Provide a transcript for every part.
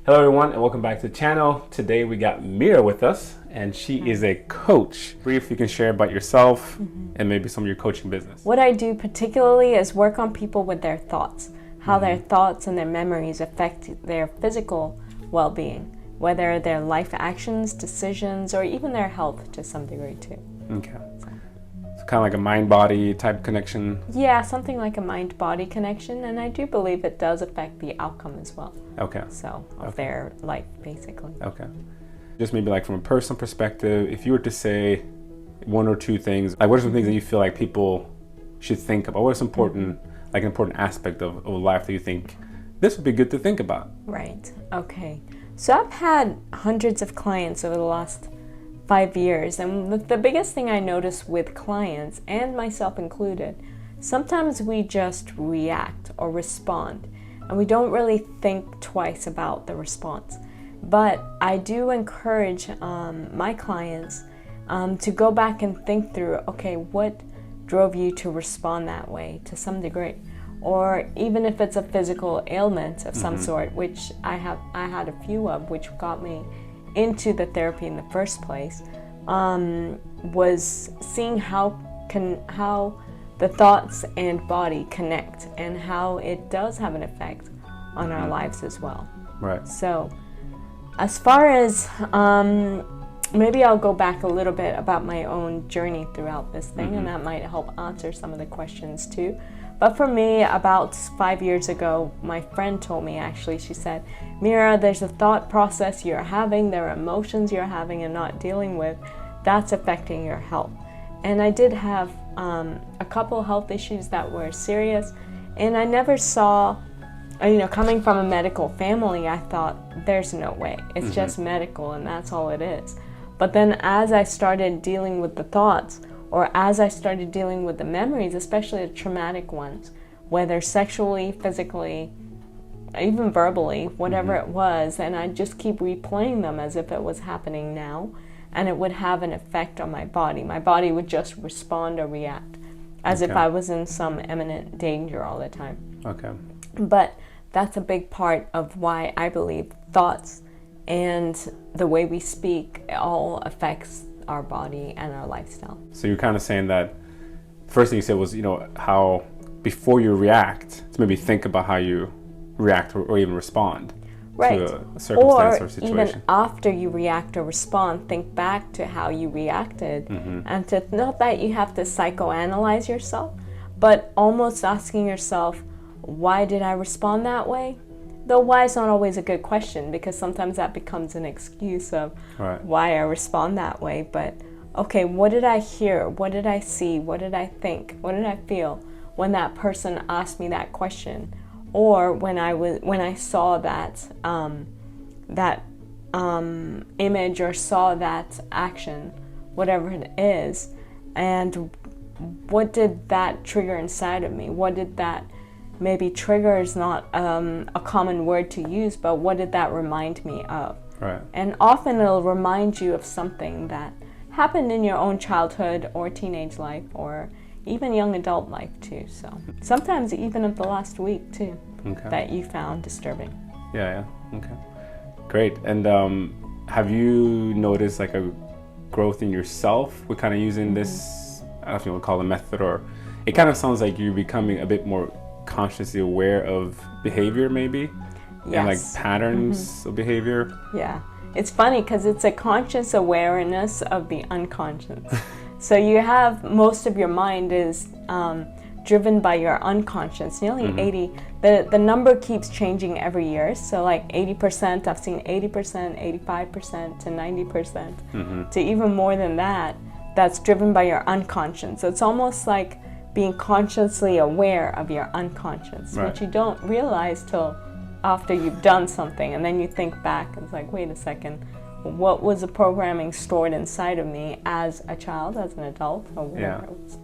Hello everyone and welcome back to the channel. Today we got Meera with us and she is a coach. Brief, you can share about yourself and maybe some of your coaching business. What I do particularly is work on people with their thoughts, how their thoughts and their memories affect their physical well-being, whether their life actions, decisions, or even their health to some degree too. Okay. So kind of like a mind-body type connection? Yeah, something like a mind-body connection, and I do believe it does affect the outcome as well. Okay. So, of their life, basically. Okay. Just maybe like from a personal perspective, if you were to say one or two things, like what are some things that you feel like people should think about? What's important, like an important aspect of life that you think this would be good to think about? Right. Okay. So I've had hundreds of clients over the last 5 years, and the biggest thing I notice with clients, and myself included, sometimes we just react or respond, and we don't really think twice about the response. But I do encourage my clients to go back and think through, okay, what drove you to respond that way to some degree? Or even if it's a physical ailment of some sort, which I had a few of, which got me into the therapy in the first place, was seeing how the thoughts and body connect and how it does have an effect on our lives as well. Right. So as far as maybe I'll go back a little bit about my own journey throughout this thing, and that might help answer some of the questions too. But for me, about 5 years ago, my friend told me, actually, she said, Meera, there's a thought process you're having, there are emotions you're having and not dealing with, that's affecting your health. And I did have a couple health issues that were serious, and I never saw, coming from a medical family, I thought, there's no way, it's just medical and that's all it is. But then as I started dealing with the thoughts, or as I started dealing with the memories, especially the traumatic ones, whether sexually, physically, even verbally, whatever it was, and I just keep replaying them as if it was happening now, and it would have an effect on my body. My body would just respond or react as if I was in some imminent danger all the time. Okay. But that's a big part of why I believe thoughts and the way we speak all affects our body and our lifestyle. So you're kind of saying that the first thing you said was, how before you react, to maybe think about how you react or even respond to a circumstance or situation. Even after you react or respond, think back to how you reacted, and to not that you have to psychoanalyze yourself, but almost asking yourself, why did I respond that way? Though why is not always a good question, because sometimes that becomes an excuse of why I respond that way. But okay, what did I hear? What did I see? What did I think? What did I feel when that person asked me that question, or when I saw that image or saw that action, whatever it is, and what did that trigger inside of me? What did that maybe trigger is not a common word to use, but what did that remind me of? Right. And often it'll remind you of something that happened in your own childhood or teenage life or even young adult life too. So sometimes even of the last week too, that you found disturbing. Yeah. Okay. Great. And have you noticed like a growth in yourself with kind of using this, I don't know if you want to call it a method, or it kind of sounds like you're becoming a bit more consciously aware of behavior maybe? Yes. And like patterns of behavior? Yeah. It's funny because it's a conscious awareness of the unconscious. So you have most of your mind is driven by your unconscious. Nearly 80, the number keeps changing every year. So like 80%, I've seen 80%, 85% to 90%, to even more than that, that's driven by your unconscious. So it's almost like being consciously aware of your unconscious, which you don't realize till after you've done something, and then you think back and it's like, wait a second, what was the programming stored inside of me as a child, as an adult, or whatever it was.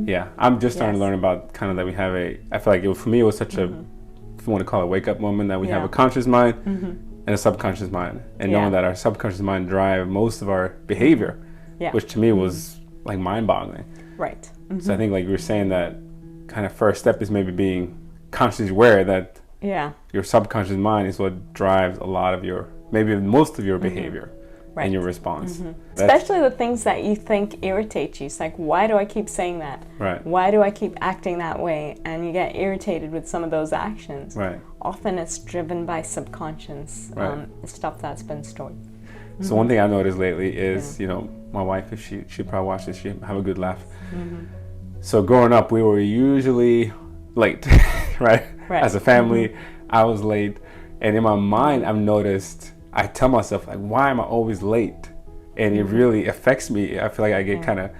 Yeah, I'm just starting to learn about kind of that we have I feel like for me it was such a, if you want to call it a wake up moment, that we have a conscious mind and a subconscious mind, and knowing that our subconscious mind drive most of our behavior, which to me was like mind boggling. Right. So I think like you were saying, that kind of first step is maybe being consciously aware that Yeah. Your subconscious mind is what drives a lot of your, maybe most of your behavior and your response. Especially the things that you think irritate you. It's like, why do I keep saying that? Right. Why do I keep acting that way? And you get irritated with some of those actions. Right. Often it's driven by subconscious stuff that's been stored. So one thing I've noticed lately is, you know, my wife, if she probably watch this, she'd have a good laugh. So growing up, we were usually late, right? As a family, I was late. And in my mind, I've noticed, I tell myself, like, why am I always late? And it really affects me. I feel like I get kind of,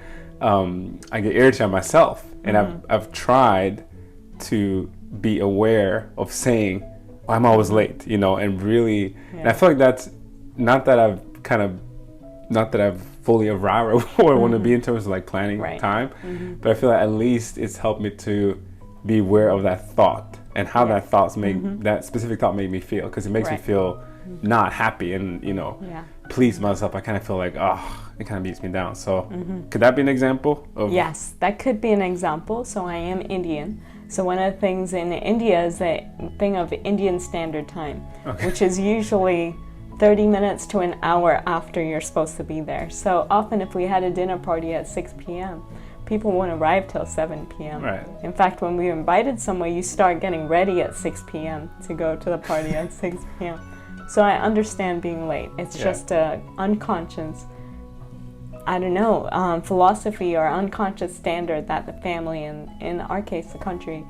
I get irritated at myself. And I've tried to be aware of saying, why am I always late? You know, and really, and I feel like that's, not that I've fully arrived where I want to be in terms of like planning time, but I feel like at least it's helped me to be aware of that thought and how that thoughts make that specific thought made me feel, because it makes me feel not happy and, you know, please myself. I kind of feel like, oh, it kind of beats me down. So could that be an example of? Yes, that could be an example. So I am Indian. So one of the things in India is a thing of Indian Standard Time, which is usually 30 minutes to an hour after you're supposed to be there. So often if we had a dinner party at 6 p.m., people won't arrive till 7 p.m. Right. In fact, when we're invited somewhere, you start getting ready at 6 p.m. to go to the party at 6 p.m. So I understand being late. It's just a unconscious, I don't know, philosophy or unconscious standard that the family, and in our case, the country,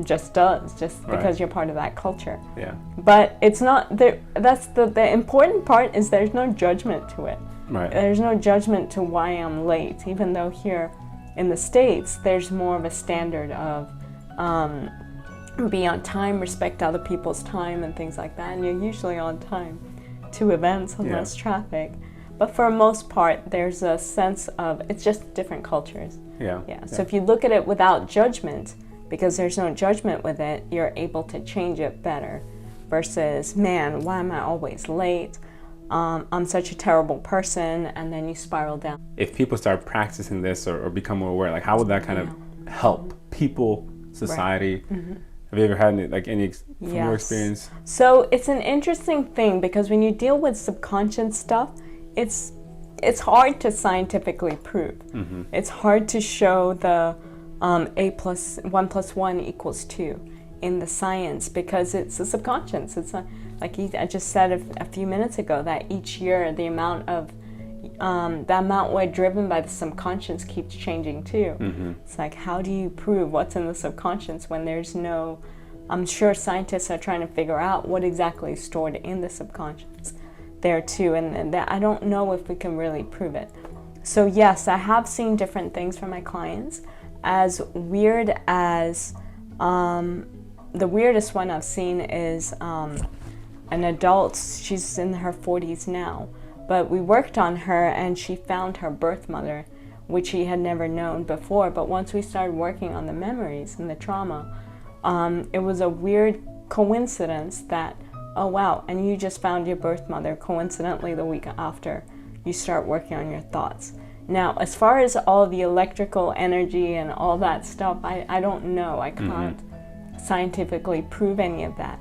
just does, just because you're part of that culture. Yeah. But it's not there. That's the important part, is there's no judgment to it. Right. There's no judgment to why I'm late, even though here in the States there's more of a standard of be on time, respect other people's time and things like that, and you're usually on time to events unless traffic. But for the most part, there's a sense of, it's just different cultures. Yeah. So if you look at it without judgment, because there's no judgment with it, you're able to change it better. Versus, man, why am I always late? I'm such a terrible person, and then you spiral down. If people start practicing this or become more aware, like how would that kind of help people, society? Have you ever had any from your experience? So it's an interesting thing, because when you deal with subconscious stuff, it's hard to scientifically prove. It's hard to show the 1 + 1 = 2 in the science, because it's a subconscious. It's not, like I just said a few minutes ago, that each year the amount we're driven by the subconscious keeps changing too. It's like, how do you prove what's in the subconscious when there's no, I'm sure scientists are trying to figure out what exactly is stored in the subconscious there too, and that, I don't know if we can really prove it. So yes, I have seen different things from my clients. As weird as, the weirdest one I've seen is an adult. She's in her 40s now, but we worked on her and she found her birth mother, which she had never known before. But once we started working on the memories and the trauma, it was a weird coincidence that, oh wow, and you just found your birth mother coincidentally the week after you start working on your thoughts. Now, as far as all the electrical energy and all that stuff, I don't know. I can't scientifically prove any of that.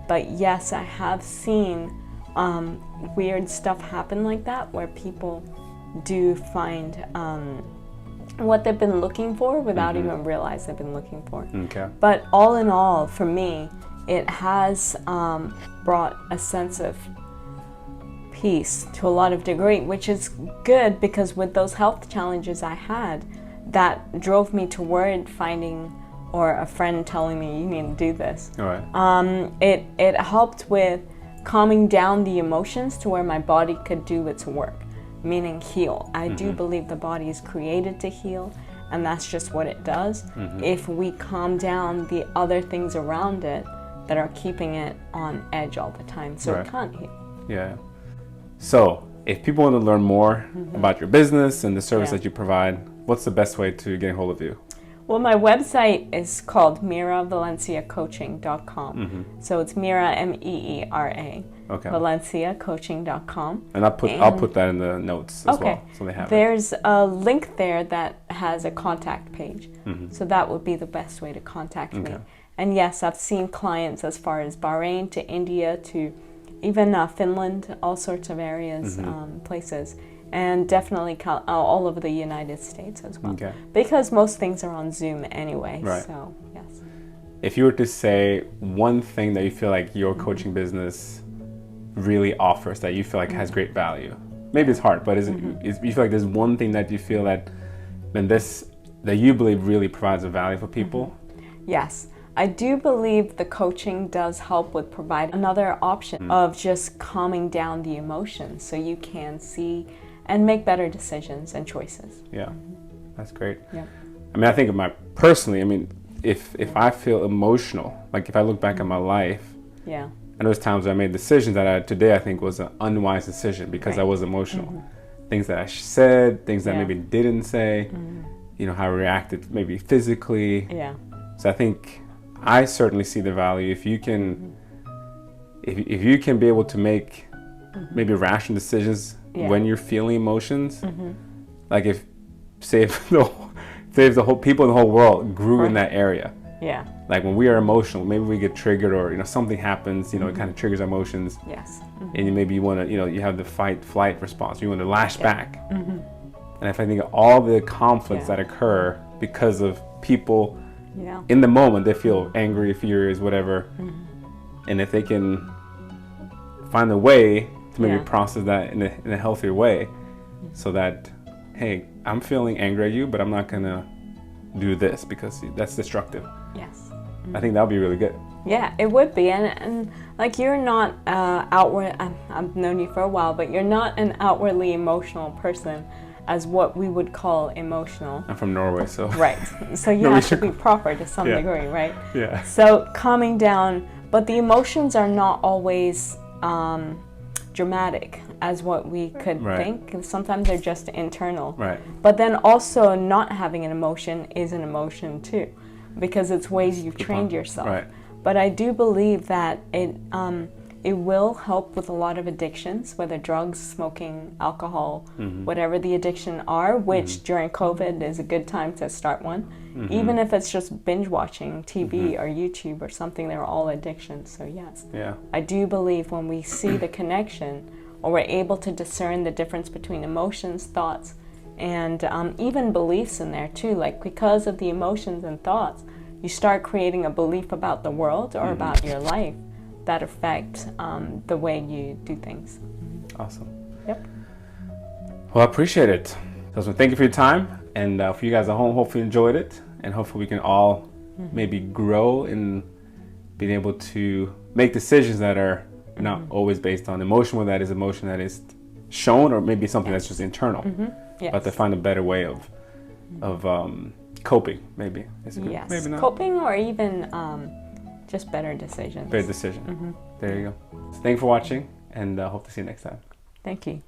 But yes, I have seen weird stuff happen like that, where people do find what they've been looking for without even realize they've been looking for. But all in all, for me, it has brought a sense of peace to a lot of degree, which is good, because with those health challenges I had, that drove me toward finding, or a friend telling me, you need to do this. It helped with calming down the emotions to where my body could do its work, meaning heal. I do believe the body is created to heal, and that's just what it does. If we calm down the other things around it that are keeping it on edge all the time, so it can't heal. So if people want to learn more about your business and the service that you provide, what's the best way to get a hold of you? Well, my website is called MeeraValenciaCoaching.com. So it's Meera, M-E-E-R-A, ValenciaCoaching.com. And I'll put that in the notes as well, so they have There's a link there that has a contact page. So that would be the best way to contact me. And yes, I've seen clients as far as Bahrain to India to even Finland, all sorts of areas, places. And definitely all over the United States as well. Okay. Because most things are on Zoom anyway. Right. So, yes. If you were to say one thing that you feel like your coaching business really offers that you feel like has great value, maybe it's hard, but you feel like there's one thing that you feel that that you believe really provides a value for people? Yes. I do believe the coaching does help with provide another option of just calming down the emotions so you can see and make better decisions and choices. Yeah, that's great. Yeah. I mean, I think personally, I mean, if I feel emotional, like if I look back at my life, yeah, and there's times I made decisions that today I think was an unwise decision because I was emotional. Things that I said, things that maybe didn't say, you know, how I reacted maybe physically. Yeah. So I think I certainly see the value if you can, if you can be able to make maybe rational decisions when you're feeling emotions. Like if the whole people in the whole world grew in that area. Yeah. Like when we are emotional, maybe we get triggered, or you know something happens, you know, it kind of triggers emotions. Yes. And maybe you want to, you know, you have the fight-flight response. You want to lash back. And if I think of all the conflicts that occur because of people in the moment, they feel angry, furious, whatever. And if they can find a way to maybe process that in a healthier way, so that, hey, I'm feeling angry at you, but I'm not gonna do this because that's destructive. Yes. I think that would be really good. Yeah, it would be, and like you're not outward. I've known you for a while, but you're not an outwardly emotional person, as what we would call emotional. I'm from Norway, so right. So you have to be proper to some degree, right? Yeah. So calming down, but the emotions are not always dramatic as what we could think. Sometimes they're just internal. Right. But then also not having an emotion is an emotion too, because it's ways you've trained yourself. Right. But I do believe that it will help with a lot of addictions, whether drugs, smoking, alcohol, whatever the addiction are, which during COVID is a good time to start one. Even if it's just binge watching TV or YouTube or something, they're all addictions. So yes, I do believe when we see the connection, or we're able to discern the difference between emotions, thoughts, and even beliefs in there too. Like because of the emotions and thoughts, you start creating a belief about the world or about your life that affect the way you do things. Awesome. Yep. Well, I appreciate it. So thank you for your time, and for you guys at home, hopefully you enjoyed it, and hopefully we can all maybe grow in being able to make decisions that are not always based on emotion, whether that is emotion that is shown, or maybe something that's just internal, but to find a better way of coping, maybe. Yes, maybe not. Coping, or even just better decisions. Better decision. There you go. So thank you for watching, and hope to see you next time. Thank you.